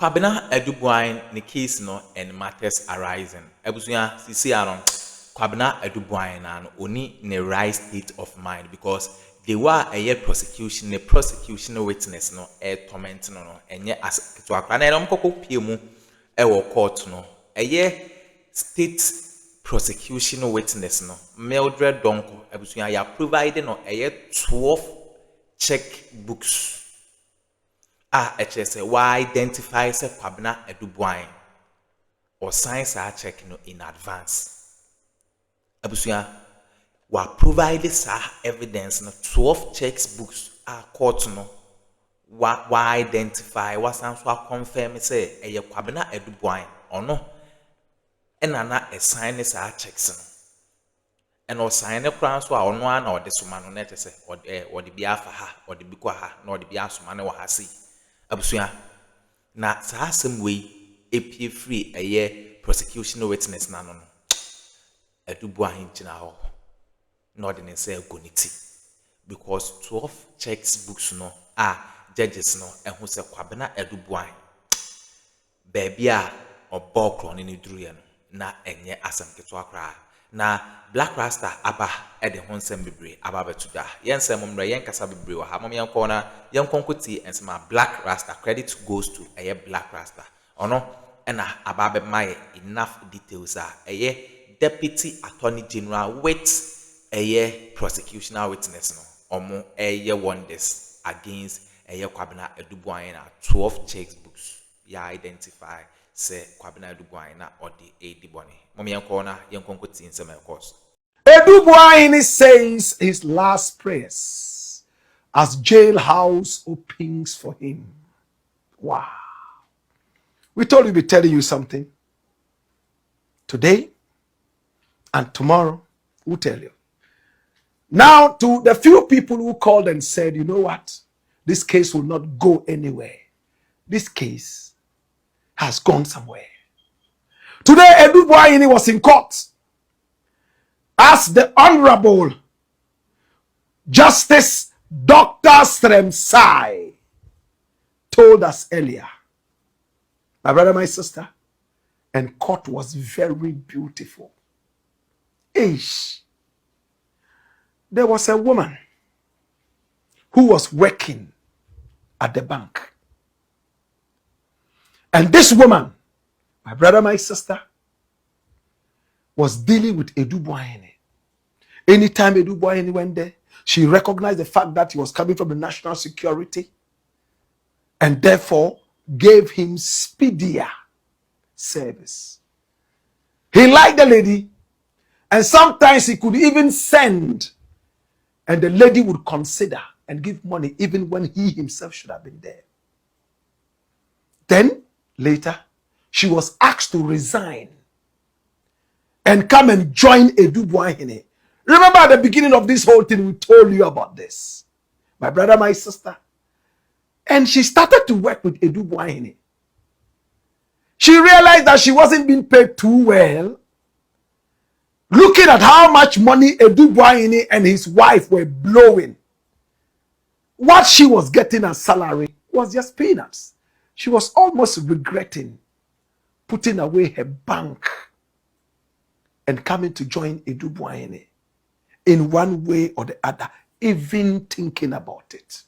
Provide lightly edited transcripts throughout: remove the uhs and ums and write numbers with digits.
Kwabena AduBoahen the case no and matters arising. Ebusuya sisi aron Kwabena AduBoahen and only in the right state of mind because they were a year prosecution, the prosecution witness no torment no and yet as to akra na em koko piemu court no a year state prosecution witness no Mildred Donko ebusuya ya providing no a year 12 checkbooks. HSA why identify se Kwabena AduBoahen or signs are check no in advance. Abusuya wa provide sa evidence no 12 checkbooks court no wa identify was answer confirm say eye Kwabena AduBoahen or no na a sign sa checks no and or sign a crown so or no na or the suma no net say or the biafa ha or the bikwa ha no the biasuma na wa ha see. Abusuya na saa asem we epie free eye prosecution witness na no AduBoahen china ho no de ne say agoniti because 12 checks books no judges no ehun say Kwabena AduBoahen baby a obokro ne druye no na enye asem keto akra na Black Rasta aba de ho nsem bebre aba betuda yensem mumre yenkasa bebre wa ha mom yenko na yenkonkoti ensema Black Rasta credit goes to a Black Rasta ono na aba be my enough details deputy attorney general with a prosecutional witness no omo wonders against Kwabena AduBoahen 12 checkbooks ya identify say Kwabena AduBoahen na odi edibone mom yenko na yenkonkoti ensem course. AduBoahen says his last prayers as jailhouse opens for him. Wow. We told you we'd be telling you something. Today and tomorrow, we'll tell you. Now, to the few people who called and said, you know what? This case will not go anywhere. This case has gone somewhere. Today, AduBoahen was in court. As the Honorable Justice Dr. Stremsai told us earlier, my brother, my sister, and court was very beautiful. Ish. There was a woman who was working at the bank. And this woman, my brother, my sister, was dealing with AduBoahen. Anytime AduBoahen went there, she recognized the fact that he was coming from the national security and therefore gave him speedier service. He liked the lady, and sometimes he could even send, and the lady would consider and give money even when he himself should have been there. Then, later, she was asked to resign and come and join AduBoahen. Remember at the beginning of this whole thing, we told you about this. My brother, my sister. And she started to work with AduBoahen. She realized that she wasn't being paid too well. Looking at how much money AduBoahen and his wife were blowing, what she was getting as salary was just peanuts. She was almost regretting putting away her bank and coming to join AduBoahen in one way or the other, even thinking about it.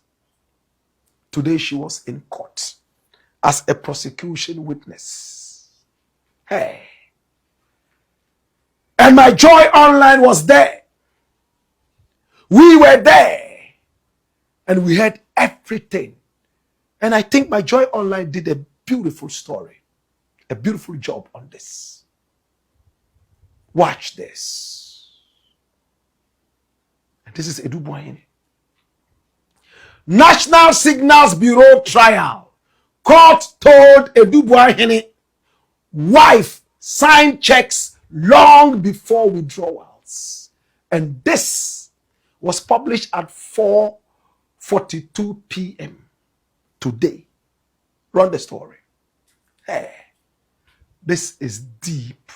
Today she was in court as a prosecution witness. Hey. And my Joy Online was there. We were there. And we heard everything. And I think my Joy Online did a beautiful story. A beautiful job on this. Watch this. And this is AduBoahen. National Signals Bureau trial. Court told AduBoahen wife signed checks long before withdrawals. And this was published at 4:42 p.m. today. Run the story. Hey, this is deep.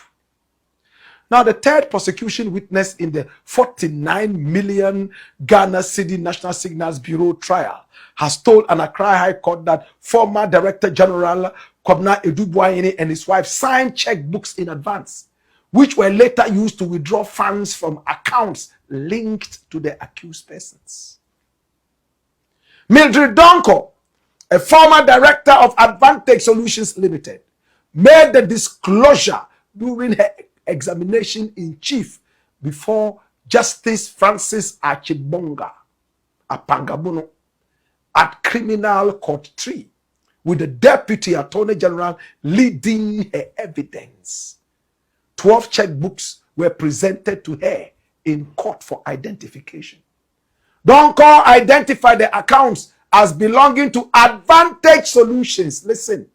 Now, the third prosecution witness in the 49 million Ghana City National Signals Bureau trial has told an Accra High Court that former Director General Kwabena AduBoahen and his wife signed checkbooks in advance, which were later used to withdraw funds from accounts linked to the accused persons. Mildred Donko, a former director of Advantage Solutions Limited, made the disclosure during her examination in chief before Justice Francis Achibonga Apangabuno at Criminal Court 3, with the Deputy Attorney General leading her evidence. 12 checkbooks were presented to her in court for identification. Donko identified the accounts as belonging to Advantage Solutions, listen,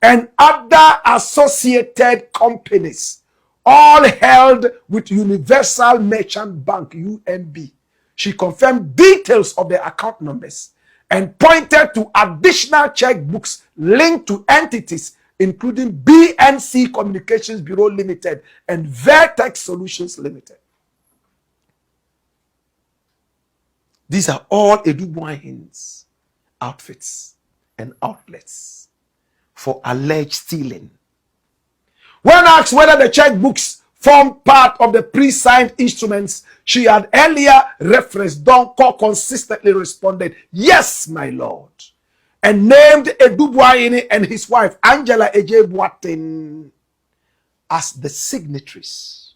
and other associated companies, all held with Universal Merchant Bank, UMB. She confirmed details of the account numbers and pointed to additional checkbooks linked to entities including BNC Communications Bureau Limited and Vertex Solutions Limited. These are all AduBoahen's outfits and outlets for alleged stealing. When asked whether the checkbooks formed part of the pre-signed instruments she had earlier referenced, Donko consistently responded, "Yes, my lord," and named AduBoahen and his wife, Angela Ejeboaten, as the signatories.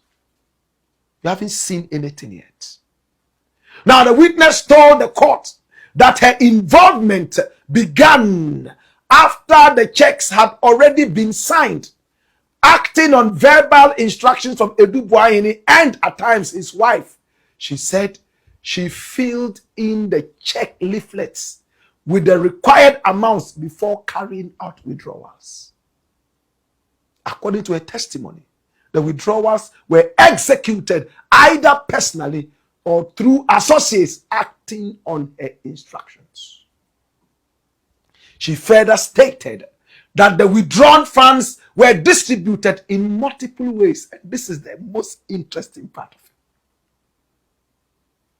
You haven't seen anything yet. Now, the witness told the court that her involvement began after the checks had already been signed, acting on verbal instructions from AduBoahen and at times his wife. She said she filled in the check leaflets with the required amounts before carrying out withdrawals. According to her testimony, the withdrawals were executed either personally or through associates acting on her instructions. She further stated that the withdrawn funds were distributed in multiple ways. And this is the most interesting part of it.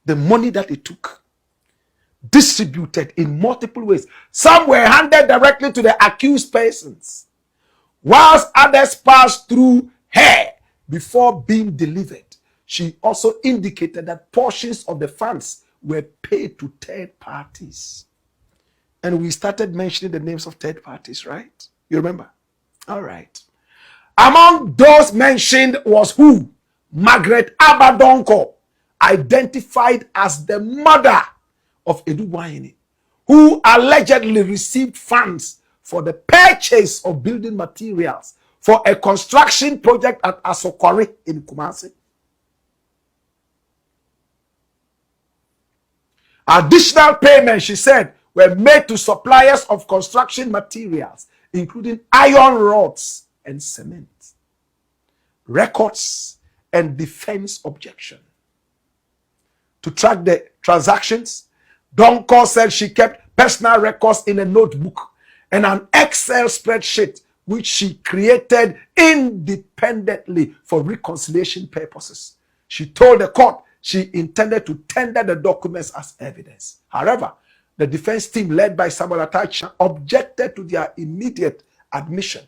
The money that it took, distributed in multiple ways. Some were handed directly to the accused persons, whilst others passed through her before being delivered. She also indicated that portions of the funds were paid to third parties. And we started mentioning the names of third parties, right? You remember? All right. Among those mentioned was who? Margaret Abadonko, identified as the mother of AduBoahen, who allegedly received funds for the purchase of building materials for a construction project at Asokore in Kumasi. Additional payments, she said, were made to suppliers of construction materials, including iron rods and cement. Records and defense objection. To track the transactions, Donko said she kept personal records in a notebook and an Excel spreadsheet which she created independently for reconciliation purposes. She told the court she intended to tender the documents as evidence. However, the defense team led by Samuel Atacha objected to their immediate admission,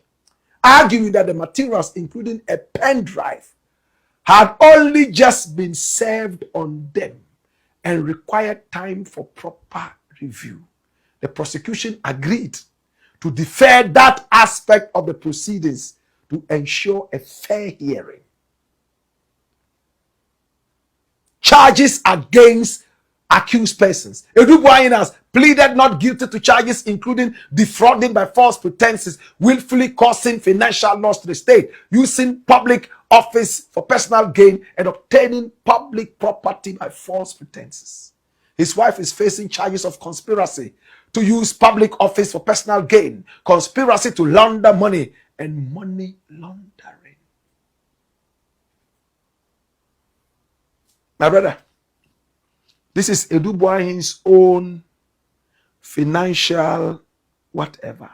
arguing that the materials, including a pen drive, had only just been served on them and required time for proper review. The prosecution agreed to defer that aspect of the proceedings to ensure a fair hearing. Charges against accused persons. AduBoahen has pleaded not guilty to charges including defrauding by false pretenses, willfully causing financial loss to the state, using public office for personal gain, and obtaining public property by false pretenses. His wife is facing charges of conspiracy to use public office for personal gain, conspiracy to launder money, and money laundering. My brother, this is AduBoahen's own financial whatever.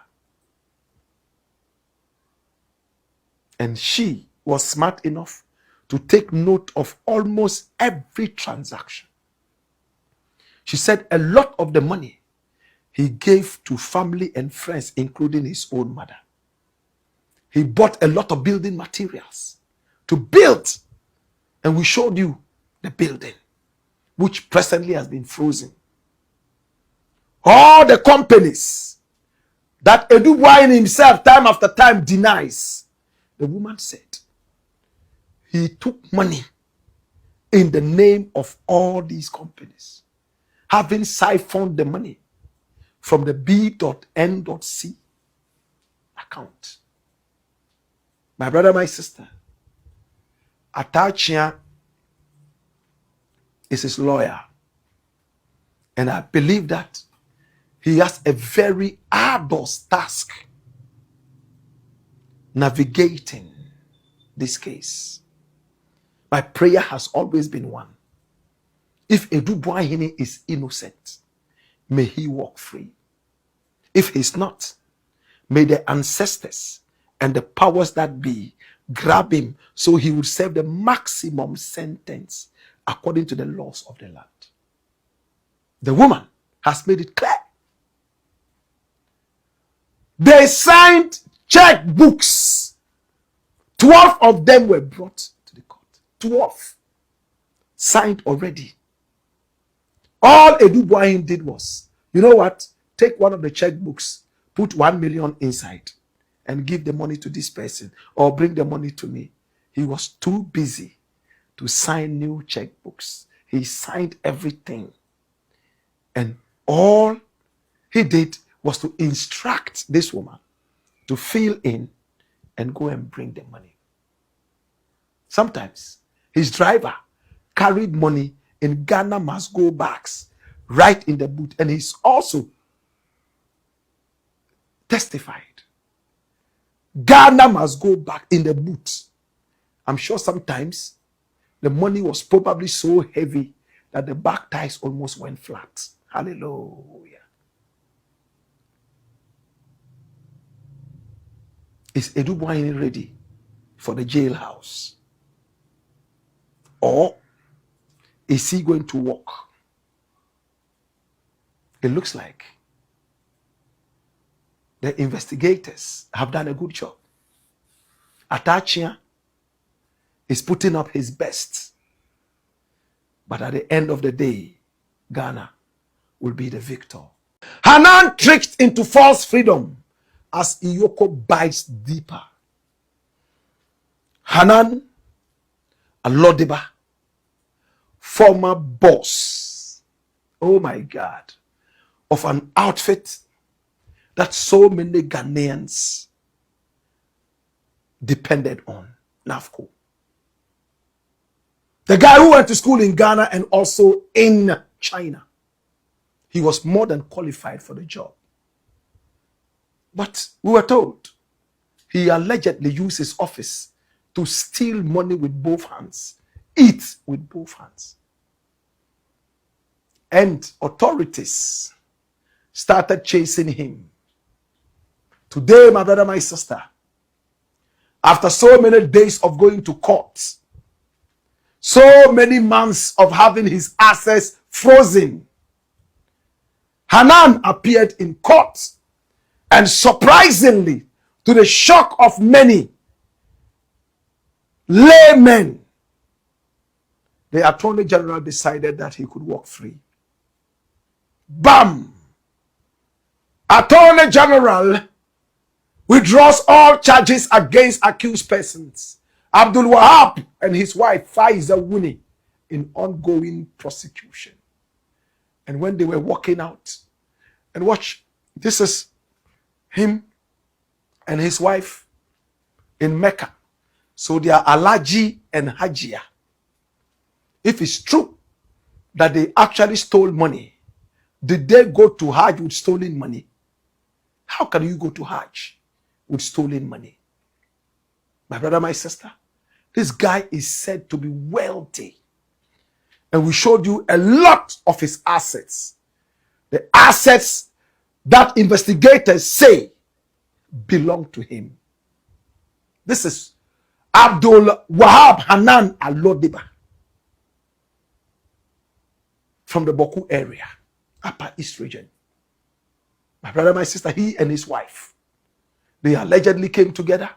And she was smart enough to take note of almost every transaction. She said a lot of the money he gave to family and friends, including his own mother. He bought a lot of building materials to build. And we showed you the building, which presently has been frozen. All the companies that AduBoahen himself time after time denies, the woman said he took money in the name of all these companies, having siphoned the money from the B.N.C account. My brother, my sister, Atachia is his lawyer. And I believe that he has a very arduous task navigating this case. My prayer has always been one. If AduBoahen is innocent, may he walk free. If he's not, may the ancestors and the powers that be grab him so he would serve the maximum sentence according to the laws of the land. The woman has made it clear. They signed checkbooks. 12 of them were brought to the court. 12 signed already. All AduBoahen did was, you know what? Take one of the checkbooks, put 1 million inside, and give the money to this person, or bring the money to me. He was too busy to sign new checkbooks. He signed everything. And all he did was to instruct this woman to fill in and go and bring the money. Sometimes his driver carried money in Ghana must go bags right in the boot, and he's also testified. Ghana must go back in the boot. I'm sure sometimes the money was probably so heavy that the back ties almost went flat. Hallelujah. Is AduBoahen ready for the jailhouse? Or is he going to walk? It looks like the investigators have done a good job. Atachia is putting up his best. But at the end of the day, Ghana will be the victor. Hanan tricked into false freedom as Iyoko bites deeper. Hanan Alodiba, former boss, oh my God, of an outfit that so many Ghanaians depended on, NAFCO. The guy who went to school in Ghana and also in China. He was more than qualified for the job. But we were told he allegedly used his office to steal money with both hands, eat with both hands. And authorities started chasing him. Today, my brother, my sister, after so many days of going to court, so many months of having his assets frozen, Hanan appeared in court, and surprisingly, to the shock of many laymen, the Attorney General decided that he could walk free. Bam! Attorney General withdraws all charges against accused persons. Abdul Wahab and his wife Faiza Wuni in ongoing prosecution. And when they were walking out, and watch, this is him and his wife in Mecca. So they are Alaji and Hajia. If it's true that they actually stole money, did they go to Hajj with stolen money? How can you go to Hajj with stolen money? My brother, my sister, this guy is said to be wealthy. And we showed you a lot of his assets. The assets that investigators say belong to him. This is Abdul Wahab Hanan Alodiba from the Boku area, Upper East region. My brother, my sister, he and his wife, they allegedly came together,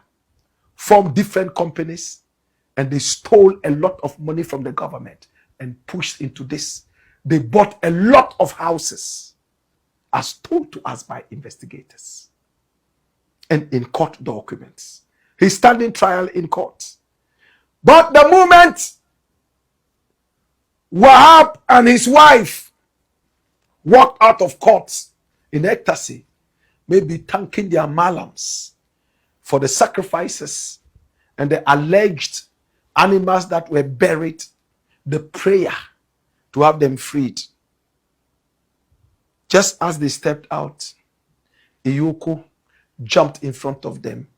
formed different companies, and they stole a lot of money from the government and pushed into this. They bought a lot of houses, as told to us by investigators and in court documents. He's standing trial in court. But the moment Wahab and his wife walked out of court in ecstasy, maybe thanking their malams for the sacrifices and the alleged animals that were buried, the prayer to have them freed. Just as they stepped out, Iyoko jumped in front of them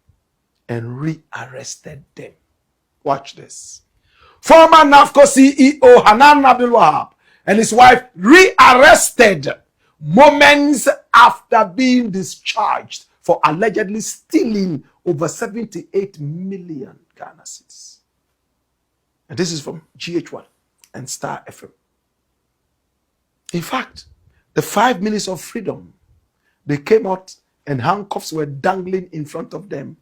and rearrested them. Watch this. Former NAFCO CEO Hanan Abdul Wahab and his wife rearrested moments after being discharged for allegedly stealing over 78 million Ghana cedis. And this is from GH1 and Star FM. In fact, the 5 minutes of freedom, they came out and handcuffs were dangling in front of them.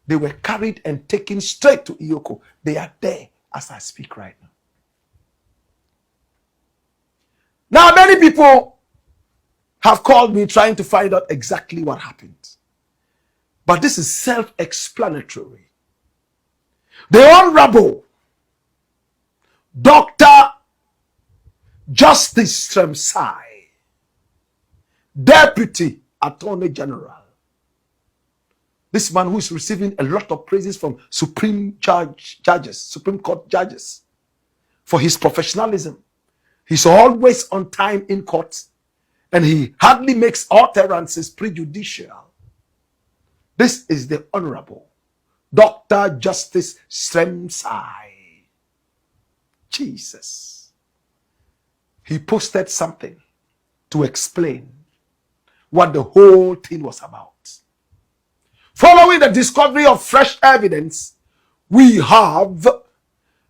They were carried and taken straight to Iyoko. They are there as I speak right now. Now, many people have called me trying to find out exactly what happened. But this is self-explanatory. The Honorable Dr. Justice Stremsai, Deputy Attorney General, this man who is receiving a lot of praises from Supreme Court judges for his professionalism. He's always on time in court and he hardly makes utterances prejudicial. This is the Honorable Dr. Justice Stremsai. Jesus. He posted something to explain what the whole thing was about. Following the discovery of fresh evidence, we have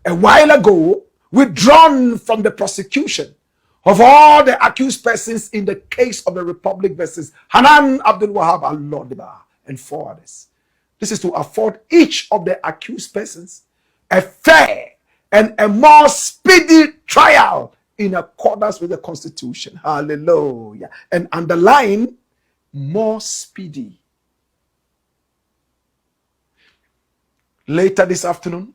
a while ago withdrawn from the prosecution of all the accused persons in the case of the Republic versus Hanan Abdul Wahab Al-Lodiba and 4 others. This is to afford each of the accused persons a fair and a more speedy trial in accordance with the Constitution. Hallelujah. And underline, more speedy. Later this afternoon,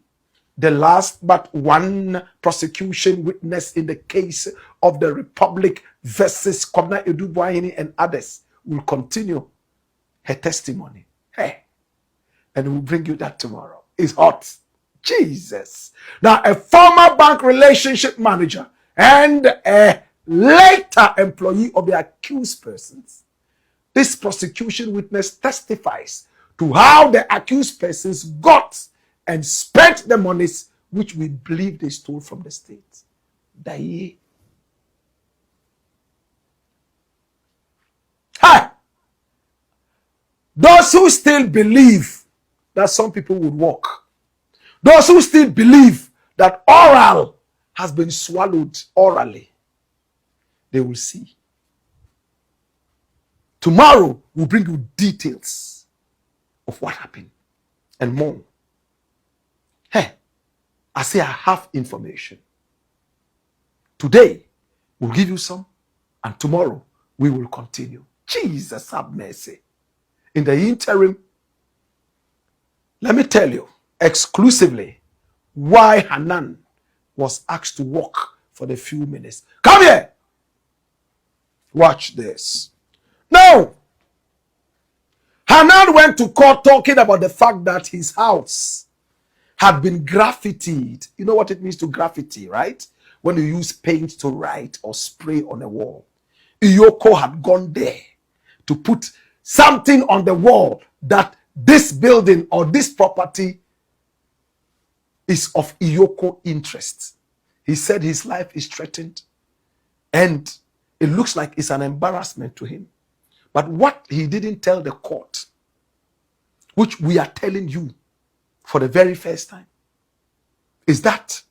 the last but one prosecution witness in the case of the Republic versus AduBoahen and others will continue her testimony. Hey, and we'll bring you that tomorrow. It's hot. Jesus. Now, a former bank relationship manager and a later employee of the accused persons, this prosecution witness testifies to how the accused persons got and spent the monies which we believe they stole from the state. Hey! Those who still believe that some people would walk, those who still believe that oral has been swallowed orally, they will see. Tomorrow we'll bring you details of what happened and more. Hey, I say I have information. Today we'll give you some, and tomorrow we will continue. Jesus have mercy. In the interim, let me tell you exclusively why Hanan was asked to walk for the few minutes. Come here. Watch this. Now, Hanan went to court talking about the fact that his house had been graffitied. You know what it means to graffiti, right? When you use paint to write or spray on a wall. Iyoko had gone there to put something on the wall that this building or this property is of Iyoko interest. He said his life is threatened and it looks like it's an embarrassment to him. But what he didn't tell the court, which we are telling you for the very first time is that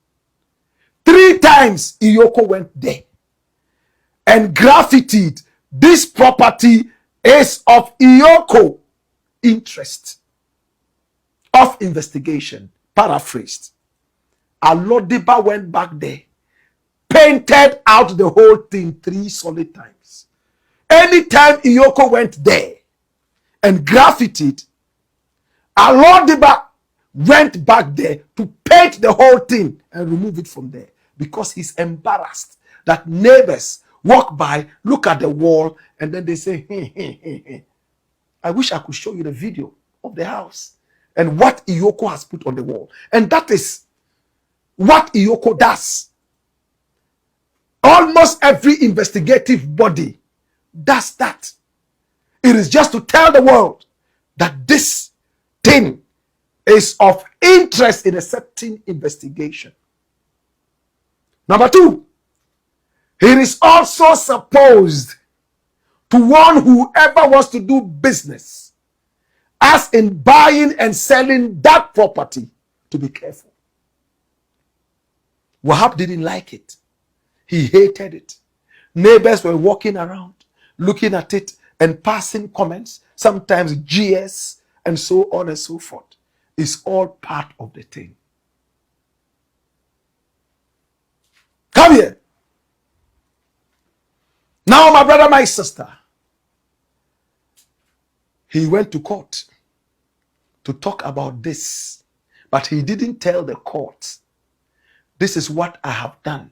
3 times Iyoko went there and graffitied, "This property is of Iyoko interest of investigation." Paraphrased. Alodiba went back there, painted out the whole thing 3 solid times. Anytime Iyoko went there and graffitied, Alodiba went back there to paint the whole thing and remove it from there, because he's embarrassed that neighbors walk by, look at the wall, and then they say, "Hey, hey, hey, hey." I wish I could show you the video of the house and what Iyoko has put on the wall. And that is what Iyoko does. Almost every investigative body does that. It is just to tell the world that this thing is of interest in a certain investigation. Number 2, it is also supposed to warn whoever wants to do business, as in buying and selling that property, to be careful. Wahab didn't like it. He hated it. Neighbors were walking around, looking at it and passing comments, sometimes GS, and so on and so forth. It's all part of the thing. Come here. Now, my brother, my sister, he went to court to talk about this, but he didn't tell the court, "This is what I have done,"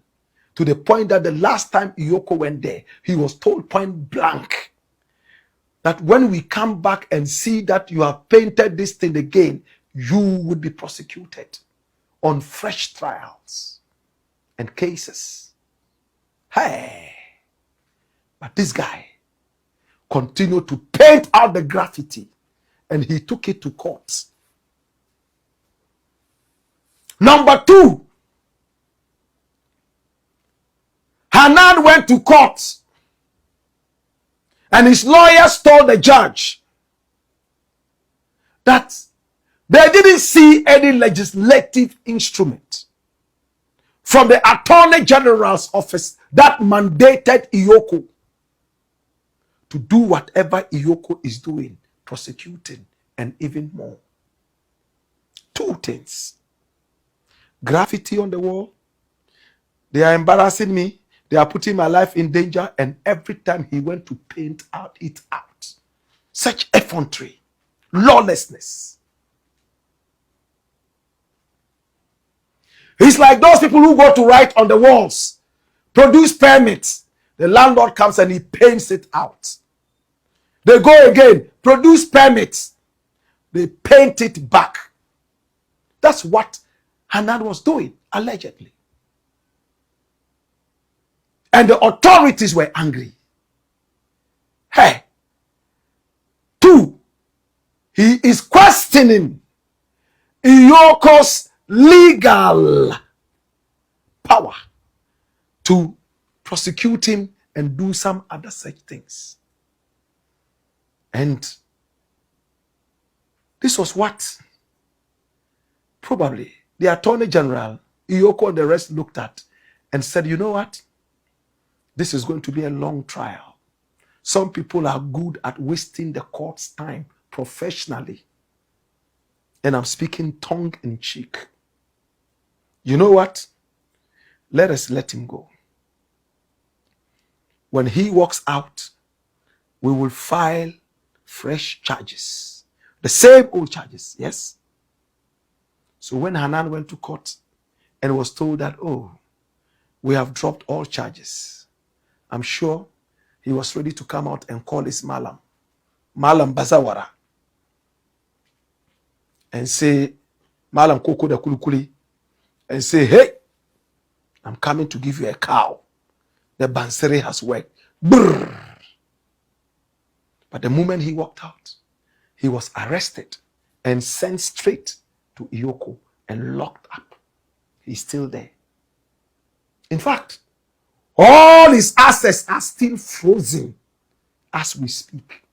to the point that the last time Iyoko went there, he was told point blank that when we come back and see that you have painted this thing again, you would be prosecuted on fresh trials and cases. Hey, but this guy continued to paint out the graffiti, and he took it to court. Number 2, Hanan went to court, and his lawyers told the judge that they didn't see any legislative instrument from the Attorney General's office that mandated Iyoko to do whatever Iyoko is doing, prosecuting, and even more. 2 things. Graffiti on the wall. They are embarrassing me. They are putting my life in danger. And every time he went to paint it out. Such effrontery, lawlessness. He's like those people who go to write on the walls, produce permits. The landlord comes and he paints it out. They go again, produce permits. They paint it back. That's what Hanan was doing, allegedly. And the authorities were angry. Hey. 2, he is questioning Iyoko's legal power to prosecute him and do some other such things. And this was what probably the Attorney General, Iyoko, and the rest looked at and said, "You know what? This is going to be a long trial. Some people are good at wasting the court's time professionally. And I'm speaking tongue in cheek. You know what? Let us let him go. When he walks out, we will file fresh charges. The same old charges, yes?" So when Hanan went to court and was told that, "Oh, we have dropped all charges," I'm sure he was ready to come out and call his Malam Bazawara, and say, "Malam Koko da Kulukuli," and say, "Hey, I'm coming to give you a cow. The Bansere has worked." Brrr. But the moment he walked out, he was arrested and sent straight to Iyoko and locked up. He's still there. In fact, all his assets are still frozen as we speak.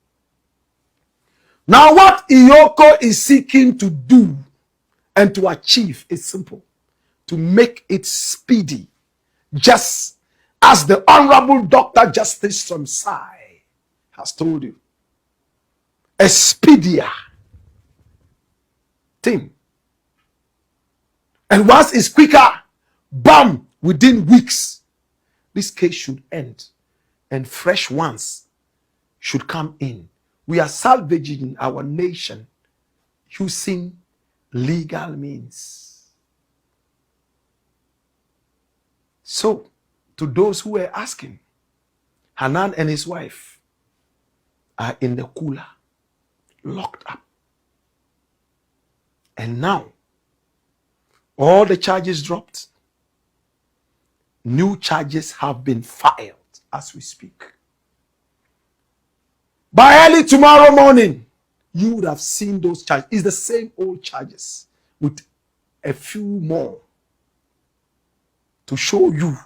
Now, what Iyoko is seeking to do And to achieve is simple. To make it speedy. Just as the Honorable Dr. Justice Somsai has told you. A speedier thing. And once it's quicker, bam, within weeks, this case should end. And fresh ones should come in. We are salvaging our nation using legal means. So, to those who were asking, Hanan and his wife are in the cooler, locked up. And now, all the charges dropped. New charges have been filed as we speak. By early tomorrow morning, you would have seen those charges. It's the same old charges with a few more to show you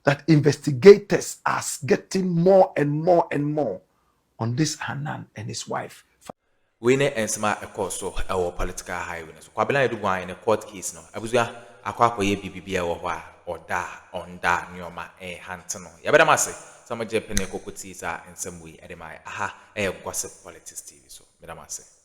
that investigators are getting more and more and more on this Hanan and his wife. We ne ensema ekoso our political highway. So kwabena AduBoahen in a court case no. Abusua akwakoye bibibia wo ho a oda onda nyoma hante no. Yabeda mase some je pene kokoti sa ensem we edemai aha gossip politics TV so. Beda mase.